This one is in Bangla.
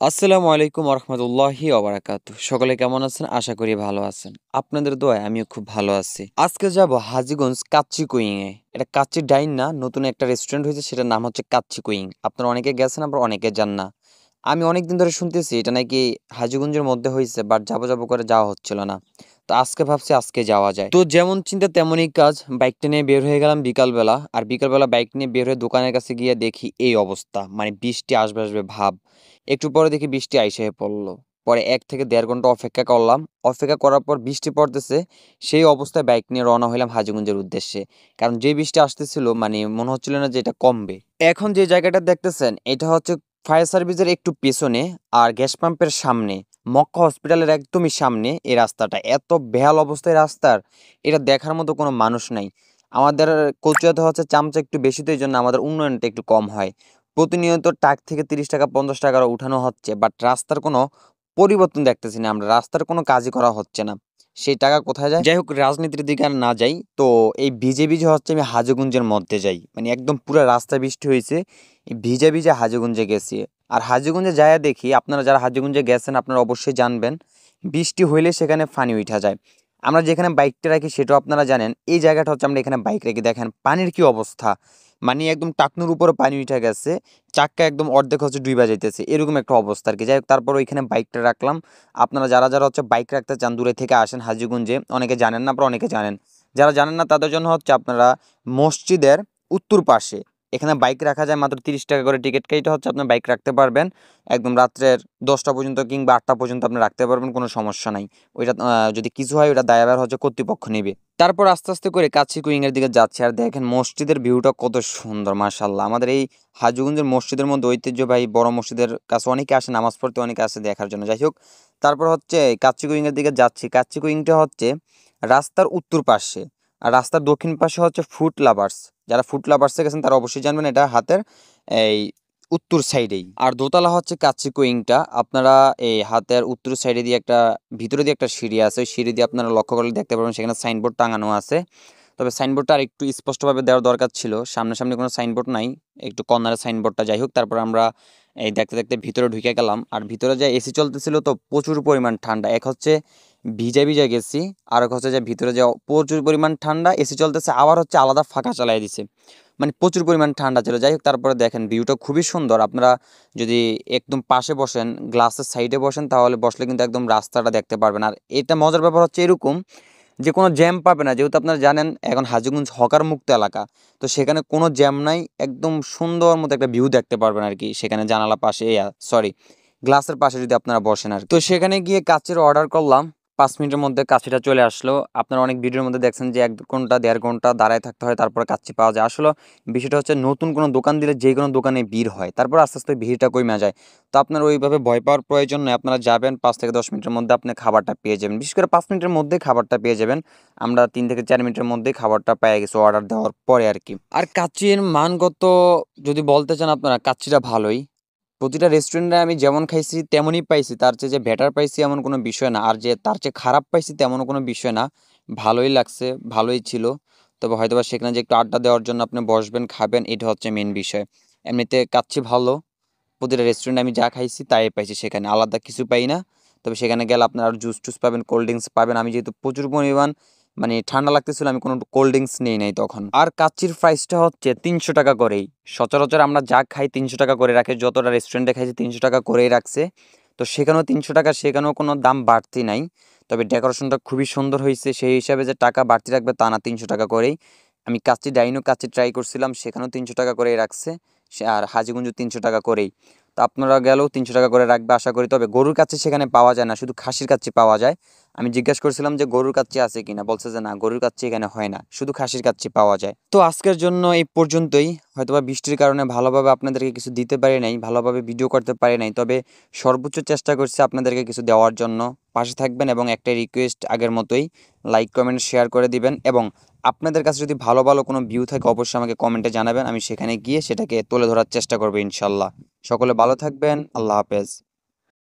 আসসালামু আলাইকুম ওরহমতুল্লাহি ওবারাকাতু। সকলে কেমন আছেন? আশা করি ভালো আছেন। আপনাদের দোয়ায় আমিও খুব ভালো আছি। আজকে যাব হাজীগঞ্জ কাচ্চি কুইং এ। এটা কাচ্চি ডাইন না, নতুন একটা রেস্টুরেন্ট হয়েছে, সেটার নাম হচ্ছে কাচ্চি কুইং। আপনারা অনেকে গেছেন, আবার অনেকে যান না। আমি অনেকদিন ধরে শুনতেছি এটা নাকি হাজীগঞ্জের মধ্যে হয়েছে, বাট যাবো করে যাওয়া হচ্ছিল না। তো আজকে ভাবছি আজকে যাওয়া যায়। তো যেমন চিন্তা তেমনই কাজ, বাইকটা নিয়ে বের হয়ে গেলাম বিকালবেলা। আর বিকালবেলা বাইক নিয়ে বের হয়ে দোকানের কাছে গিয়ে দেখি এই অবস্থা, মানে বৃষ্টি আসবে আসবে ভাব। একটু পরে দেখি বৃষ্টি আইসা পড়লো। পরে ১ থেকে ১.৫ ঘন্টা অপেক্ষা করলাম। অপেক্ষা করার পর বৃষ্টি পড়তেছে। সেই অবস্থায় বাইক নিয়ে রওনা হইলাম হাজীগঞ্জের উদ্দেশ্যে। কারণ যে বৃষ্টি আসতেছিল, মানে মনে হচ্ছিল না যে এটা কমবে। এখন যে জায়গাটা দেখতেছেন এটা হচ্ছে ফায়ার সার্ভিসের একটু পেছনে আর গ্যাস পাম্পের সামনে। মক্কা হসপিটালের একদমই সামনে এই রাস্তাটা। এত বেহাল অবস্থায় রাস্তার, এটা দেখার মতো কোনো মানুষ নাই। আমাদের কচুয়াতে হচ্ছে চামচা একটু বেশি, তো এইজন্য আমাদের উন্নয়নটা একটু কম হয়। প্রতিনিয়ত টাক থেকে ৩০ টাকা ৫০ টাকা উঠানো হচ্ছে, বাট রাস্তার কোনো পরিবর্তন দেখতেছি না আমরা। রাস্তার কোনো কাজই করা হচ্ছে না। সেই টাকা কোথায় যায়? যাই হোক, রাজনীতির দিকে আর না যাই। তো এই ভিজে হচ্ছে আমি হাজীগঞ্জের মধ্যে যাই। মানে একদম পুরা রাস্তা বৃষ্টি হইছে। এই ভিজে হাজীগঞ্জে গেছি। আর হাজীগঞ্জে যাইয়া দেখি, আপনারা যারা হাজীগঞ্জে গেছেন আপনারা অবশ্যই জানবেন, বৃষ্টি হইলে সেখানে পানি উঠা যায়। আমরা যেখানে বাইকটা রাখি সেটাও আপনারা জানেন। এই জায়গাটা হচ্ছে আমরা এখানে বাইক রেখে, দেখেন পানির কি অবস্থা। মানে একদম টাকনুর উপরে পানি উঠে গেছে। চাক্কা একদম অর্ধেক হচ্ছে ডুইবা যাইতেছে। এরকম একটা অবস্থা আরকি। যাই হোক, তারপর ওইখানে বাইকটা রাখলাম। আপনারা যারা হচ্ছে বাইক রাখতে চান, দূরে থেকে আসেন হাজীগঞ্জে, অনেকে জানেন না, আবার অনেকে জানেন। যারা জানেন না তাদের জন্য হচ্ছে আপনারা মসজিদের উত্তর পাশে এখানে বাইক রাখা যায়, মাত্র ৩০ টাকা করে টিকিট কেটে হচ্ছে আপনার বাইক রাখতে পারবেন। একদম রাত্রের ১০টা পর্যন্ত কিংবা ৮টা পর্যন্ত আপনি রাখতে পারবেন, কোনো সমস্যা নাই। ওইটা যদি কিছু হয় ওইটা দায়ভার হচ্ছে কর্তৃপক্ষ নিবে। তারপর আস্তে করে কাচ্চি কুইং এর দিকে যাচ্ছে, আর দেখেন মসজিদের ভিউটা কত সুন্দর মাশাআল্লাহ। আমাদের এই হাজীগঞ্জের মসজিদের মধ্যে ঐতিহ্যবাহী বড় মসজিদের কাছে অনেকে আসে নামাজ পড়তে, অনেকে আসে দেখার জন্য। যাই হোক, তারপর হচ্ছে কাচ্চি কুইং এর দিকে যাচ্ছি। কাচ্চি কুইংটা হচ্ছে রাস্তার উত্তর পাশে, আর রাস্তার দক্ষিণ পাশে হচ্ছে ফুড লাভার্স। যারা ফুড লাভার্সে গেছেন তারা অবশ্যই জানবেন, এটা হাতের এই উত্তর সাইডেই। আর দোতলা হচ্ছে কাচ্চি কুইংটা। আপনারা এই হাতের উত্তর সাইডে দিয়ে একটা, ভিতরে দিয়ে একটা সিঁড়ি আছে, ওই সিঁড়ি দিয়ে আপনারা লক্ষ্য করলে দেখতে পারবেন সেখানে সাইনবোর্ড টাঙানো আছে। তবে সাইনবোর্ডটা আর একটু স্পষ্টভাবে দেওয়ার দরকার ছিল। সামনাসামনি কোনো সাইনবোর্ড নাই, একটু কর্নারে সাইনবোর্ডটা। যাই হোক, তারপর আমরা এই দেখতে ভিতরে ঢুকে গেলাম। আর ভিতরে যে এসি চলতেছিল, তো প্রচুর পরিমাণ ঠান্ডা। এক হচ্ছে ভিজা গেছি, আর এক হচ্ছে যে ভিতরে যে প্রচুর পরিমাণ ঠান্ডা, এসি চলতেছে, আবার হচ্ছে আলাদা ফাঁকা চালাই দিছে। মানে প্রচুর পরিমাণ ঠান্ডা ছিল। যাই হোক, তারপরে দেখেন ভিউটা খুবই সুন্দর। আপনারা যদি একদম পাশে বসেন, গ্লাসের সাইডে বসেন, তাহলে বসলে কিন্তু একদম রাস্তাটা দেখতে পারবেন। আর এটা মজার ব্যাপার হচ্ছে এরকম যে কোনো জ্যাম পাবে না, যেহেতু আপনারা জানেন এখন হাজীগঞ্জ হকার মুক্ত এলাকা। তো সেখানে কোনো জ্যাম নাই, একদম সুন্দর মতো একটা ভিউ দেখতে পারবেন আর কি। সেখানে জানালা পাশে, সরি, গ্লাসের পাশে যদি আপনারা বসেন আর কি। তো সেখানে গিয়ে কাচ্চির অর্ডার করলাম। ৫ মিনিটের মধ্যে কাচ্চিটা চলে আসলো। আপনারা অনেক ভিডিওর মধ্যে দেখছেন যে ১ ঘন্টা ১.৫ ঘন্টা দাঁড়ায় থাকতে হয়, তারপরে কাচ্চি পাওয়া যায়। আসলে বিষয়টা হচ্ছে নতুন কোনো দোকান দিলে যে কোনো দোকানে ভিড় হয়, তারপর আস্তে ভিড়টা কমে যায়। তো আপনার ওইভাবে ভয় পাওয়ার প্রয়োজন নয়। আপনারা যাবেন, ৫ থেকে ১০ মিনিটের মধ্যে আপনি খাবারটা পেয়ে যাবেন। বিশেষ করে ৫ মিনিটের মধ্যেই খাবারটা পেয়ে যাবেন। আমরা ৩ থেকে ৪ মিনিটের মধ্যেই খাবারটা পেয়ে গেছি অর্ডার দেওয়ার পরে আর কি। আর কাচ্চির মানগত যদি বলতে চান আপনারা, কাচ্চিটা ভালোই। প্রতিটা রেস্টুরেন্টে আমি যেমন খাইছি তেমনই পাইছি। তার চেয়ে যে বেটার পাইছি এমন কোনো বিষয় না। আর যে তার চেয়ে খারাপ পাইছি তেমনও কোনো বিষয় না। ভালোই লাগছে, ভালোই ছিল। তবে হয়তোবা সেখানে যে একটু আড্ডা দেওয়ার জন্য আপনি বসবেন, খাবেন, এটা হচ্ছে মেইন বিষয়। এমনিতে কাচ্চি ভালো। প্রতিটা রেস্টুরেন্টে আমি যা খাইছি তাই পাইছি সেখানে। আলাদা কিছু পাই না। তবে সেখানে গেলে আপনার আর জুস-টুস পাবেন, কোল্ড ড্রিংকস পাবেন। আমি যেহেতু প্রচুর পরিমাণ মানে ঠান্ডা লাগতেছিল, আমি কোনো কোল্ড ড্রিংকস নেই নাই তখন। আর কাচ্চির প্রাইসটা হচ্ছে ৩০০ টাকা করেই। সচরাচর আমরা যা খাই ৩০০ টাকা করে রাখে। যতটা রেস্টুরেন্টে খাইছি ৩০০ টাকা করেই রাখছে। তো সেখানেও ৩০০ টাকা, সেখানেও কোনো দাম বাড়তি নাই। তবে ডেকোরেশনটা খুবই সুন্দর হইছে। সেই হিসাবে যে টাকা বাড়তি রাখবে তা না, ৩০০ টাকা করেই। আমি কাচ্চি ডাইনও কাচ্চি ট্রাই করছিলাম, সেখানেও ৩০০ টাকা করেই রাখছে। আর হাজীগঞ্জও ৩০০ টাকা করেই। তো আপনারা গেলেও ৩০০ টাকা করে রাখবে আশা করি। তবে গরুর কাচ্চি সেখানে পাওয়া যায় না, শুধু খাসির কাচ্চি পাওয়া যায়। আমি জিজ্ঞেস করছিলাম যে গরুর কাচ্চি আছে কিনা, বলছে যে না, গরুর কাচ্চি এখানে হয় না, শুধু খাসির কাচ্চি পাওয়া যায়। তো আজকের জন্য এই পর্যন্তই। হয়তোবা বৃষ্টির কারণে ভালোভাবে আপনাদেরকে কিছু দিতে পারি নাই, ভালোভাবে ভিডিও করতে পারি নাই। তবে সর্বোচ্চ চেষ্টা করছি আপনাদেরকে কিছু দেওয়ার জন্য। পাশে থাকবেন এবং একটা রিকোয়েস্ট আগের মতোই, লাইক কমেন্ট শেয়ার করে দিবেন। এবং আপনাদের কাছে যদি ভালো কোনো ভিউ থাকে অবশ্যই আমাকে কমেন্টে জানাবেন। আমি সেখানে গিয়ে সেটাকে তুলে ধরার চেষ্টা করবো ইনশাল্লাহ। সকলে ভালো থাকবেন। আল্লাহ হাফেজ।